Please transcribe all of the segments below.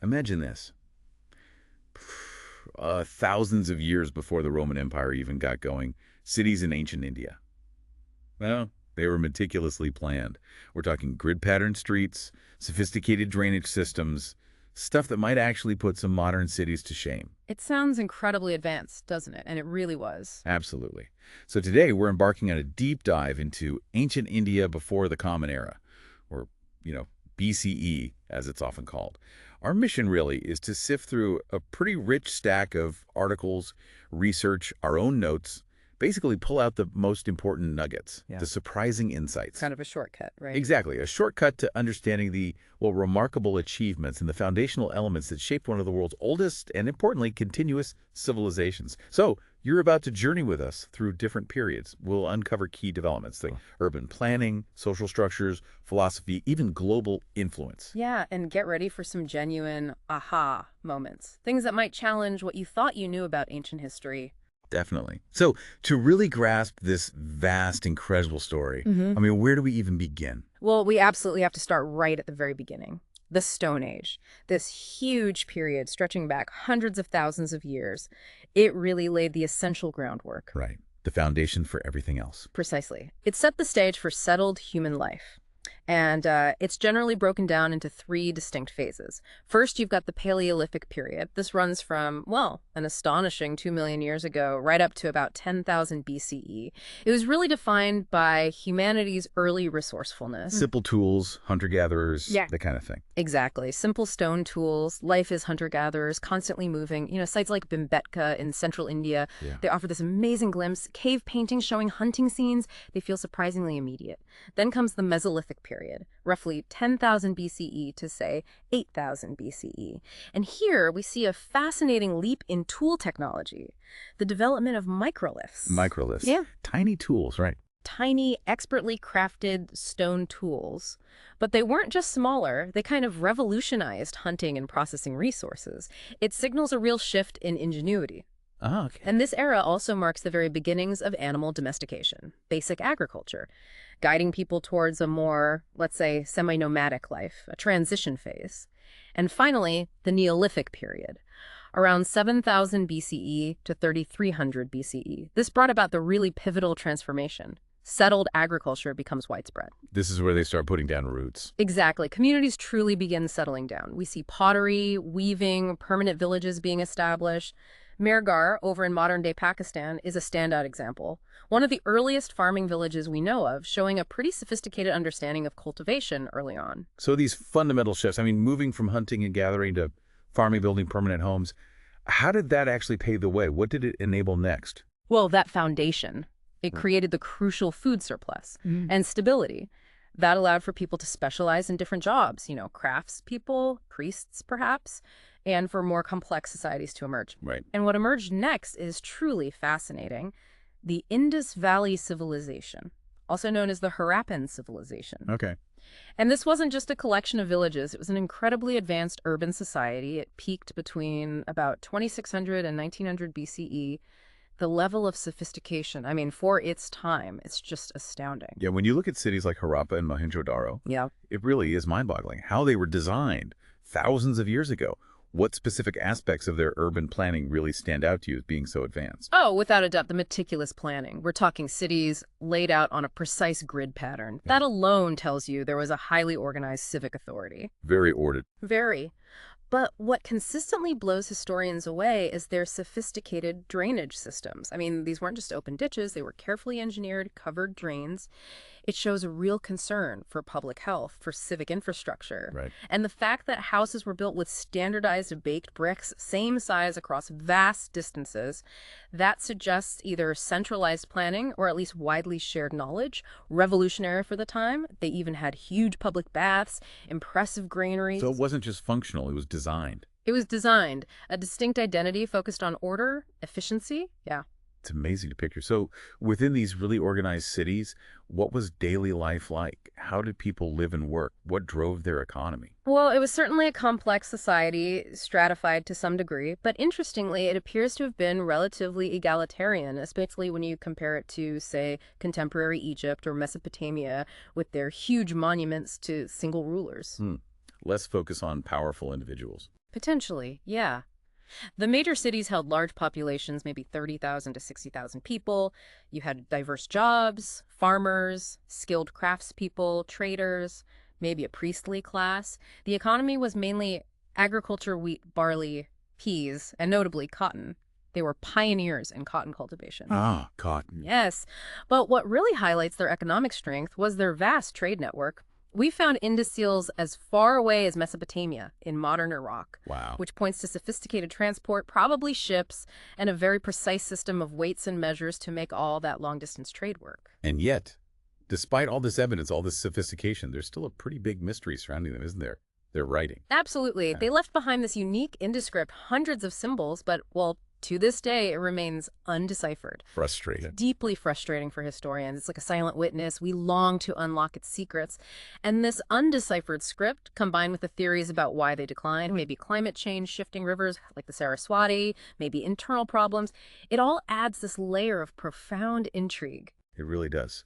Imagine this. Thousands of years before the Roman Empire even got going, cities in ancient India. Well, they were meticulously planned. We're talking grid-patterned streets, sophisticated drainage systems, stuff that might actually put some modern cities to shame. It sounds incredibly advanced, doesn't it? And it really was. Absolutely. So today we're embarking on a deep dive into ancient India before the Common Era, or, BCE, as it's often called. Our mission really is to sift through a pretty rich stack of articles, research, our own notes, basically pull out the most important nuggets, Yeah. the surprising insights. Kind of a shortcut, right? Exactly, a shortcut to understanding the, remarkable achievements and the foundational elements that shaped one of the world's oldest and, importantly, continuous civilizations. So, you're about to journey with us through different periods. We'll uncover key developments like urban planning, social structures, philosophy, even global influence. Yeah, and get ready for some genuine aha moments. Things that might challenge what you thought you knew about ancient history. Definitely. So, to really grasp this vast, incredible story, where do we even begin? Well, we absolutely have to start right at the very beginning. The Stone Age, this huge period stretching back hundreds of thousands of years. It really laid the essential groundwork. Right. The foundation for everything else. Precisely. It set the stage for settled human life. And it's generally broken down into three distinct phases. First, you've got the Paleolithic period. This runs from, well, an astonishing 2 million years ago, right up to about 10,000 BCE. It was really defined by humanity's early resourcefulness. Simple tools, hunter-gatherers, Yeah. that kind of thing. Exactly. Simple stone tools, life as hunter-gatherers, constantly moving. Sites like Bhimbetka in central India, Yeah. they offer this amazing glimpse. Cave paintings showing hunting scenes, they feel surprisingly immediate. Then comes the Mesolithic period, roughly 10,000 BCE to, say, 8,000 BCE. And here we see a fascinating leap in tool technology, the development of microliths. Microliths. Yeah. Tiny tools, right. Tiny, expertly crafted stone tools. But they weren't just smaller, they kind of revolutionized hunting and processing resources. It signals a real shift in ingenuity. Ah, okay. And this era also marks the very beginnings of animal domestication, basic agriculture, guiding people towards a more, let's say, semi-nomadic life, a transition phase. And finally, the Neolithic period, around 7,000 BCE to 3,300 BCE. This brought about the really pivotal transformation. Settled agriculture becomes widespread. This is where they start putting down roots. Exactly. Communities truly begin settling down. We see pottery, weaving, permanent villages being established. Mehrgarh, over in modern-day Pakistan, is a standout example. One of the earliest farming villages we know of, showing a pretty sophisticated understanding of cultivation early on. So these fundamental shifts, moving from hunting and gathering to farming, building permanent homes, how did that actually pave the way? What did it enable next? Well, that foundation. It created the crucial food surplus and stability. That allowed for people to specialize in different jobs, craftspeople, priests perhaps, and for more complex societies to emerge. Right. And what emerged next is truly fascinating. The Indus Valley Civilization, also known as the Harappan Civilization. Okay. And this wasn't just a collection of villages. It was an incredibly advanced urban society. It peaked between about 2600 and 1900 BCE. The level of sophistication, for its time, it's just astounding. Yeah, when you look at cities like Harappa and Mohenjo-Daro, Yeah. it really is mind-boggling how they were designed thousands of years ago. What specific aspects of their urban planning really stand out to you as being so advanced? Oh, without a doubt, the meticulous planning. We're talking cities laid out on a precise grid pattern. That alone tells you there was a highly organized civic authority. Very ordered. Very. But what consistently blows historians away is their sophisticated drainage systems. These weren't just open ditches, they were carefully engineered, covered drains. It shows a real concern for public health, for civic infrastructure. Right. And the fact that houses were built with standardized baked bricks, same size across vast distances, that suggests either centralized planning or at least widely shared knowledge. Revolutionary for the time. They even had huge public baths, impressive granaries. So it wasn't just functional, it was designed. It was designed, a distinct identity focused on order, efficiency. Yeah. It's amazing to picture. So within these really organized cities, what was daily life like? How did people live and work? What drove their economy? Well, it was certainly a complex society, stratified to some degree, but interestingly, it appears to have been relatively egalitarian, especially when you compare it to, say, contemporary Egypt or Mesopotamia with their huge monuments to single rulers. Less focus on powerful individuals. Potentially, yeah. The major cities held large populations, maybe 30,000 to 60,000 people. You had diverse jobs, farmers, skilled craftspeople, traders, maybe a priestly class. The economy was mainly agriculture, wheat, barley, peas, and notably cotton. They were pioneers in cotton cultivation. Ah, cotton. Yes, but what really highlights their economic strength was their vast trade network. We found indicials as far away as Mesopotamia in modern Iraq, Wow. which points to sophisticated transport, probably ships, and a very precise system of weights and measures to make all that long-distance trade work. And yet, despite all this evidence, all this sophistication, there's still a pretty big mystery surrounding them, isn't there? Their writing. Absolutely. Yeah. They left behind this unique indescript, hundreds of symbols, but, well, to this day, it remains undeciphered. Frustrating. Deeply frustrating for historians. It's like a silent witness. We long to unlock its secrets. And this undeciphered script, combined with the theories about why they declined, maybe climate change, shifting rivers like the Saraswati, maybe internal problems, it all adds this layer of profound intrigue. It really does.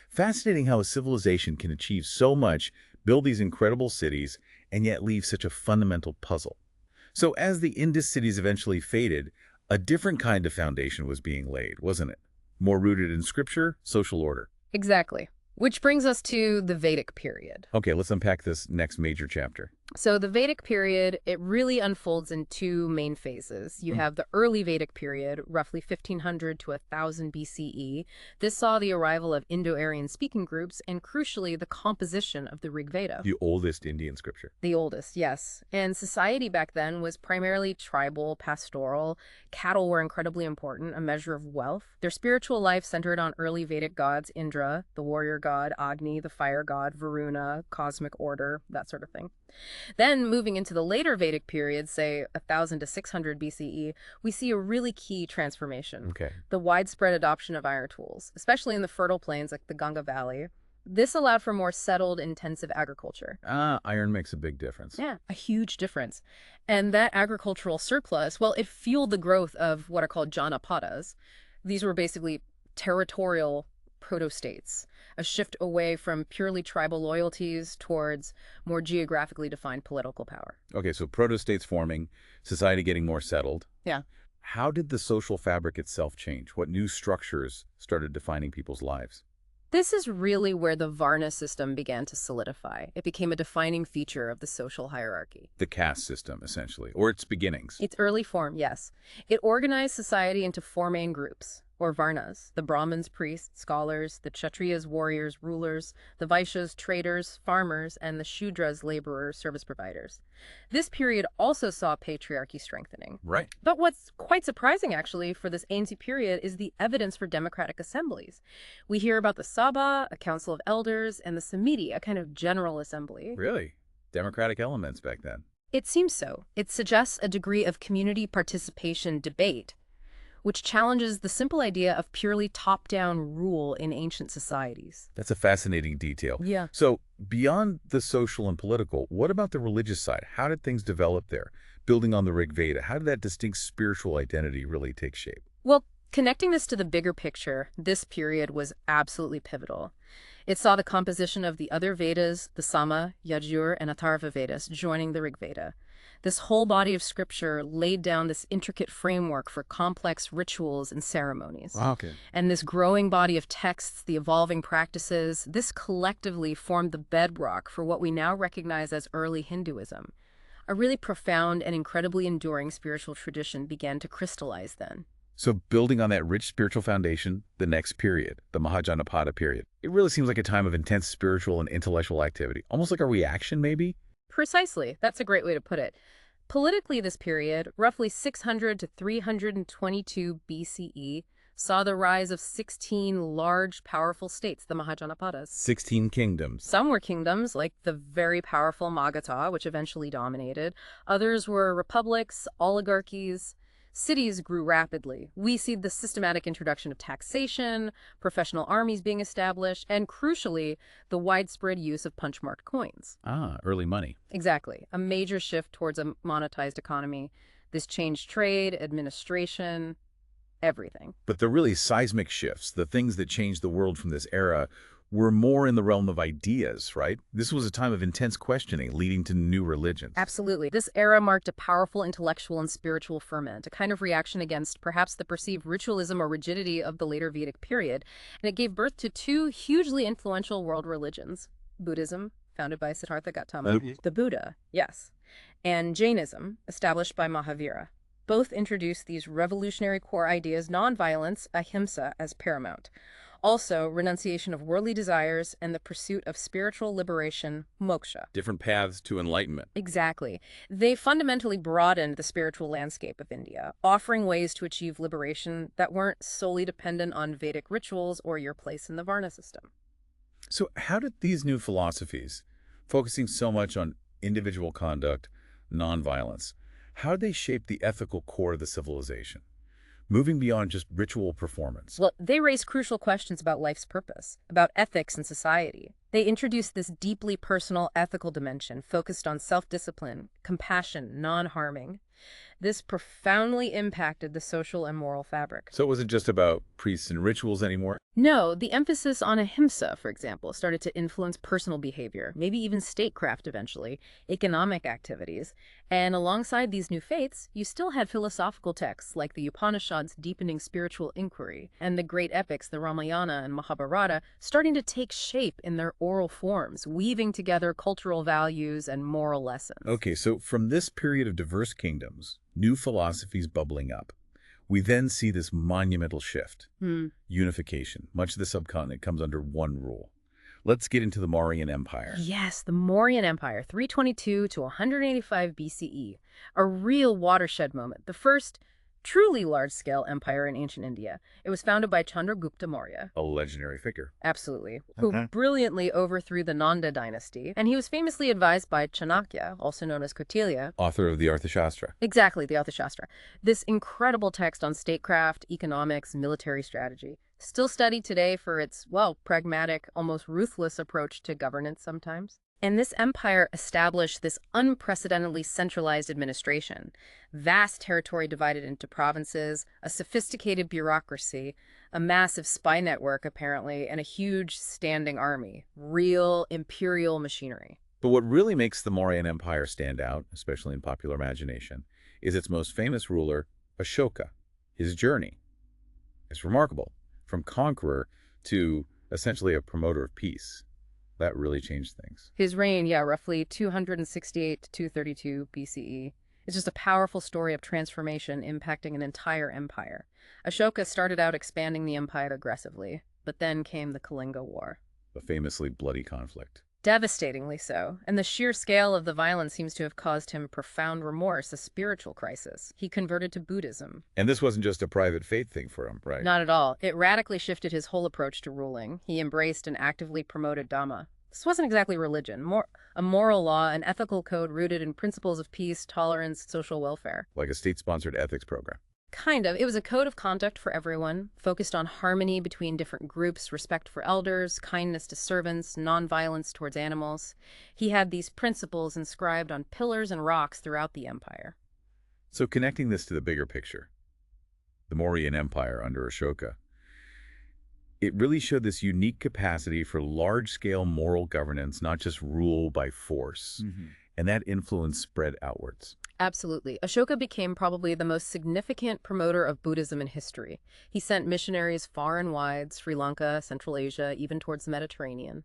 Fascinating how a civilization can achieve so much, build these incredible cities, and yet leave such a fundamental puzzle. So as the Indus cities eventually faded, a different kind of foundation was being laid, wasn't it? More rooted in scripture, social order. Exactly. Which brings us to the Vedic period. Okay, let's unpack this next major chapter. So the Vedic period, it really unfolds in two main phases. You have the early Vedic period, roughly 1500 to 1000 BCE. This saw the arrival of Indo-Aryan speaking groups and, crucially, the composition of the Rig Veda. The oldest Indian scripture. The oldest, yes. And society back then was primarily tribal, pastoral. Cattle were incredibly important, a measure of wealth. Their spiritual life centered on early Vedic gods, Indra, the warrior god, Agni, the fire god, Varuna, cosmic order, that sort of thing. Then, moving into the later Vedic period, say 1000 to 600 BCE, we see a really key transformation. Okay. The widespread adoption of iron tools, especially in the fertile plains like the Ganga Valley. This allowed for more settled, intensive agriculture. Iron makes a big difference. Yeah, a huge difference. And that agricultural surplus, well, it fueled the growth of what are called Janapadas. These were basically territorial proto-states, a shift away from purely tribal loyalties towards more geographically defined political power. Okay, so proto-states forming, society getting more settled. Yeah. How did the social fabric itself change? What new structures started defining people's lives? This is really where the Varna system began to solidify. It became a defining feature of the social hierarchy. The caste system, essentially, or its beginnings. Its early form, yes. It organized society into four main groups, or Varnas: the Brahmins, priests, scholars; the Kshatriyas, warriors, rulers; the Vaishyas, traders, farmers; and the Shudras, laborers, service providers. This period also saw patriarchy strengthening. Right. But what's quite surprising, actually, for this ancient period is the evidence for democratic assemblies. We hear about the Sabha, a council of elders, and the Samiti, a kind of general assembly. Really? Democratic elements back then. It seems so. It suggests a degree of community participation debate, which challenges the simple idea of purely top-down rule in ancient societies. That's a fascinating detail. Yeah. So, beyond the social and political, what about the religious side? How did things develop there? Building on the Rig Veda, how did that distinct spiritual identity really take shape? Well, connecting this to the bigger picture, this period was absolutely pivotal. It saw the composition of the other Vedas, the Sama, Yajur, and Atharva Vedas, joining the Rig Veda. This whole body of scripture laid down this intricate framework for complex rituals and ceremonies. Okay. And this growing body of texts, the evolving practices, this collectively formed the bedrock for what we now recognize as early Hinduism. A really profound and incredibly enduring spiritual tradition began to crystallize then. So building on that rich spiritual foundation, the next period, the Mahajanapada period, it really seems like a time of intense spiritual and intellectual activity, almost like a reaction maybe? Precisely. That's a great way to put it. Politically, this period, roughly 600 to 322 BCE, saw the rise of 16 large, powerful states, the Mahajanapadas. 16 kingdoms. Some were kingdoms, like the very powerful Magadha, which eventually dominated. Others were republics, oligarchies. Cities grew rapidly. We see the systematic introduction of taxation, professional armies being established, and crucially, the widespread use of punch-marked coins. Early money. Exactly. A major shift towards a monetized economy. This changed trade, administration, everything. But the really seismic shifts, the things that changed the world from this era, were more in the realm of ideas, right? This was a time of intense questioning leading to new religions. Absolutely. This era marked a powerful intellectual and spiritual ferment, a kind of reaction against perhaps the perceived ritualism or rigidity of the later Vedic period, and it gave birth to two hugely influential world religions: Buddhism, founded by Siddhartha Gautama, the Buddha, yes, and Jainism, established by Mahavira. Both introduced these revolutionary core ideas: nonviolence, ahimsa, as paramount. Also, renunciation of worldly desires and the pursuit of spiritual liberation, moksha. Different paths to enlightenment. Exactly. They fundamentally broadened the spiritual landscape of India, offering ways to achieve liberation that weren't solely dependent on Vedic rituals or your place in the Varna system. So how did these new philosophies, focusing so much on individual conduct, nonviolence, how did they shape the ethical core of the civilization, moving beyond just ritual performance? Well, they raise crucial questions about life's purpose, about ethics and society. They introduce this deeply personal ethical dimension focused on self-discipline, compassion, non-harming. This profoundly impacted the social and moral fabric. So it wasn't just about priests and rituals anymore? No, the emphasis on ahimsa, for example, started to influence personal behavior, maybe even statecraft eventually, economic activities. And alongside these new faiths, you still had philosophical texts like the Upanishads deepening spiritual inquiry, and the great epics, the Ramayana and Mahabharata, starting to take shape in their oral forms, weaving together cultural values and moral lessons. Okay, so from this period of diverse kingdoms, new philosophies bubbling up, we then see this monumental shift, unification. Much of the subcontinent comes under one rule. Let's get into the Mauryan Empire. Yes, the Mauryan Empire, 322 to 185 BCE, a real watershed moment, the first truly large-scale empire in ancient India. It was founded by Chandragupta Maurya. A legendary figure. Absolutely. Who brilliantly overthrew the Nanda dynasty, and he was famously advised by Chanakya, also known as Kautilya. Author of the Arthashastra. Exactly, the Arthashastra. This incredible text on statecraft, economics, military strategy. Still studied today for its, well, pragmatic, almost ruthless approach to governance sometimes. And this empire established this unprecedentedly centralized administration, vast territory divided into provinces, a sophisticated bureaucracy, a massive spy network, apparently, and a huge standing army. Real imperial machinery. But what really makes the Mauryan Empire stand out, especially in popular imagination, is its most famous ruler, Ashoka. His journey. It's remarkable. From conqueror to essentially a promoter of peace. That really changed things. His reign, yeah, roughly 268 to 232 BCE. It's just a powerful story of transformation impacting an entire empire. Ashoka started out expanding the empire aggressively, but then came the Kalinga War. A famously bloody conflict. Devastatingly so, and the sheer scale of the violence seems to have caused him profound remorse, a spiritual crisis. He converted to Buddhism. And this wasn't just a private faith thing for him, right? Not at all. It radically shifted his whole approach to ruling. He embraced and actively promoted Dhamma. This wasn't exactly religion, more a moral law, an ethical code rooted in principles of peace, tolerance, social welfare. Like a state-sponsored ethics program. Kind of. It was a code of conduct for everyone, focused on harmony between different groups, respect for elders, kindness to servants, nonviolence towards animals. He had these principles inscribed on pillars and rocks throughout the empire. So connecting this to the bigger picture, the Mauryan Empire under Ashoka, it really showed this unique capacity for large-scale moral governance, not just rule by force. And that influence spread outwards. Absolutely. Ashoka became probably the most significant promoter of Buddhism in history. He sent missionaries far and wide, Sri Lanka, Central Asia, even towards the Mediterranean.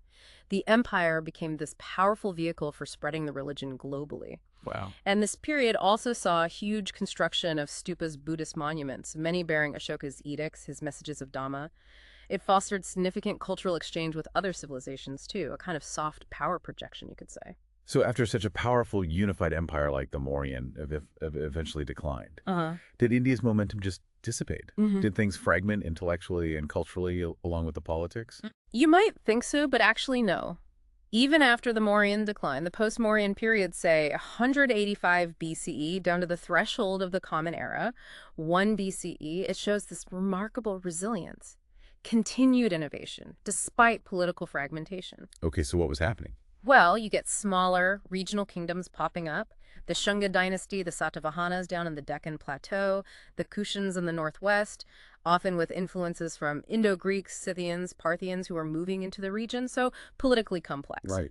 The empire became this powerful vehicle for spreading the religion globally. Wow. And this period also saw a huge construction of stupas, Buddhist monuments, many bearing Ashoka's edicts, his messages of Dhamma. It fostered significant cultural exchange with other civilizations, too, a kind of soft power projection, you could say. So after such a powerful, unified empire like the Mauryan eventually declined, did India's momentum just dissipate? Did things fragment intellectually and culturally along with the politics? You might think so, but actually no. Even after the Mauryan decline, the post-Mauryan period, say 185 BCE, down to the threshold of the Common Era, 1 BCE, it shows this remarkable resilience, continued innovation, despite political fragmentation. Okay, so what was happening? Well, you get smaller regional kingdoms popping up. The Shunga dynasty, the Satavahanas down in the Deccan Plateau, the Kushans in the northwest, often with influences from Indo-Greeks, Scythians, Parthians who are moving into the region, so politically complex. Right.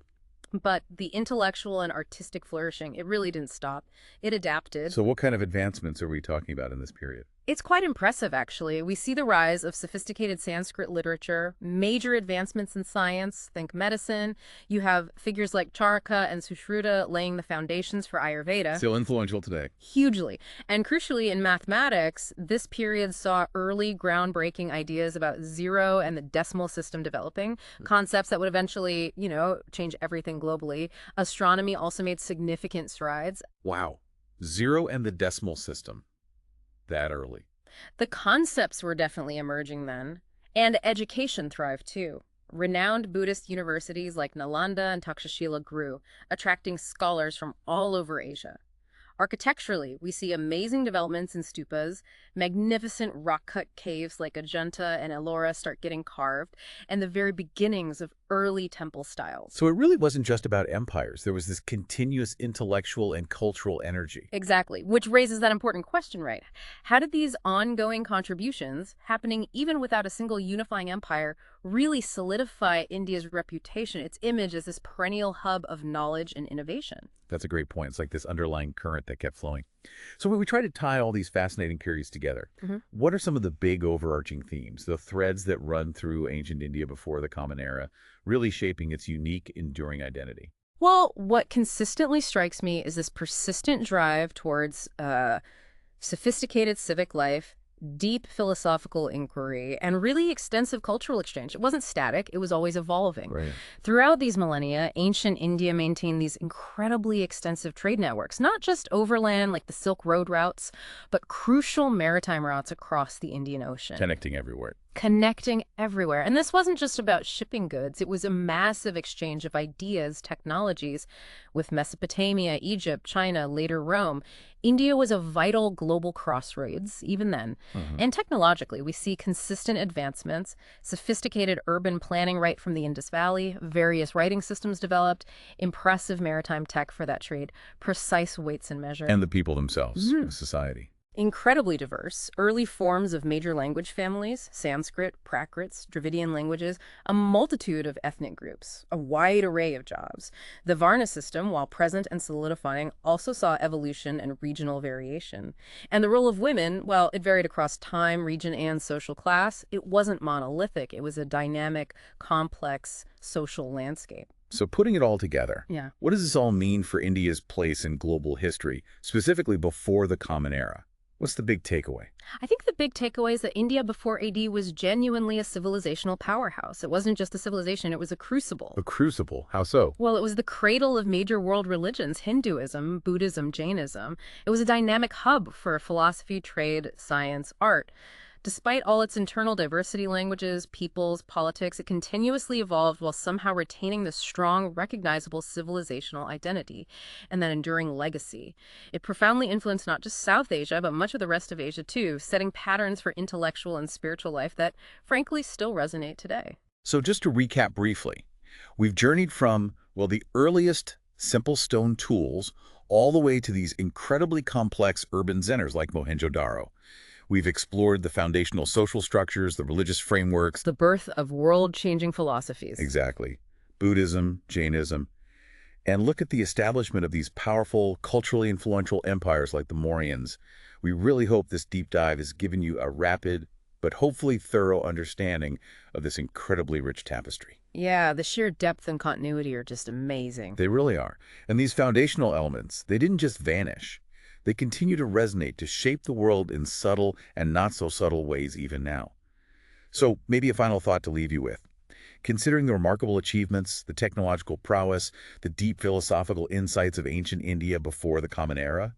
But the intellectual and artistic flourishing, it really didn't stop. It adapted. So what kind of advancements are we talking about in this period? It's quite impressive, actually. We see the rise of sophisticated Sanskrit literature, major advancements in science, think medicine. You have figures like Charaka and Sushruta laying the foundations for Ayurveda. Still influential today. Hugely. And crucially, in mathematics, this period saw early groundbreaking ideas about zero and the decimal system developing, concepts that would eventually, change everything globally. Astronomy also made significant strides. Wow. Zero and the decimal system. That early. The concepts were definitely emerging then, and education thrived too. Renowned Buddhist universities like Nalanda and Takshashila grew, attracting scholars from all over Asia. Architecturally, we see amazing developments in stupas, magnificent rock-cut caves like Ajanta and Ellora start getting carved, and the very beginnings of early temple styles. So it really wasn't just about empires. There was this continuous intellectual and cultural energy. Exactly, which raises that important question, right? How did these ongoing contributions, happening even without a single unifying empire, really solidify India's reputation, its image as this perennial hub of knowledge and innovation? That's a great point. It's like this underlying current that kept flowing. So when we try to tie all these fascinating periods together, what are some of the big overarching themes, the threads that run through ancient India before the Common Era, really shaping its unique, enduring identity? Well, what consistently strikes me is this persistent drive towards sophisticated civic life, deep philosophical inquiry, and really extensive cultural exchange. It wasn't static, it was always evolving. Right. Throughout these millennia, ancient India maintained these incredibly extensive trade networks, not just overland like the Silk Road routes, but crucial maritime routes across the Indian Ocean. Connecting everywhere. Connecting everywhere. And this wasn't just about shipping goods. It was a massive exchange of ideas, technologies with Mesopotamia, Egypt, China, later Rome. India was a vital global crossroads, even then. And technologically, we see consistent advancements, sophisticated urban planning right from the Indus Valley, various writing systems developed, impressive maritime tech for that trade, precise weights and measures. And the people themselves, society. Incredibly diverse, early forms of major language families, Sanskrit, Prakrits, Dravidian languages, a multitude of ethnic groups, a wide array of jobs. The Varna system, while present and solidifying, also saw evolution and regional variation. And the role of women, well, it varied across time, region, and social class. It wasn't monolithic. It was a dynamic, complex social landscape. So putting it all together, Yeah. what does this all mean for India's place in global history, specifically before the Common Era? What's the big takeaway? I think the big takeaway is that India before AD was genuinely a civilizational powerhouse. It wasn't just a civilization, it was a crucible. A crucible. How so? Well, it was the cradle of major world religions, Hinduism, Buddhism, Jainism. It was a dynamic hub for philosophy, trade, science, art. Despite all its internal diversity, languages, peoples, politics, it continuously evolved while somehow retaining the strong, recognizable civilizational identity and that enduring legacy. It profoundly influenced not just South Asia, but much of the rest of Asia too, setting patterns for intellectual and spiritual life that, frankly, still resonate today. So just to recap briefly, we've journeyed from, well, the earliest simple stone tools all the way to these incredibly complex urban centers like Mohenjo-Daro. We've explored the foundational social structures, the religious frameworks. The birth of world-changing philosophies. Exactly. Buddhism, Jainism. And look at the establishment of these powerful, culturally influential empires like the Mauryans. We really hope this deep dive has given you a rapid, but hopefully thorough understanding of this incredibly rich tapestry. Yeah, the sheer depth and continuity are just amazing. They really are. And these foundational elements, they didn't just vanish. They continue to resonate, to shape the world in subtle and not so subtle ways even now. So maybe a final thought to leave you with. Considering the remarkable achievements, the technological prowess, the deep philosophical insights of ancient India before the Common Era,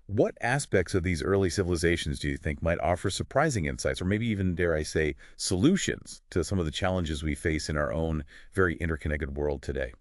what aspects of these early civilizations do you think might offer surprising insights, or maybe even, dare I say, solutions to some of the challenges we face in our own very interconnected world today?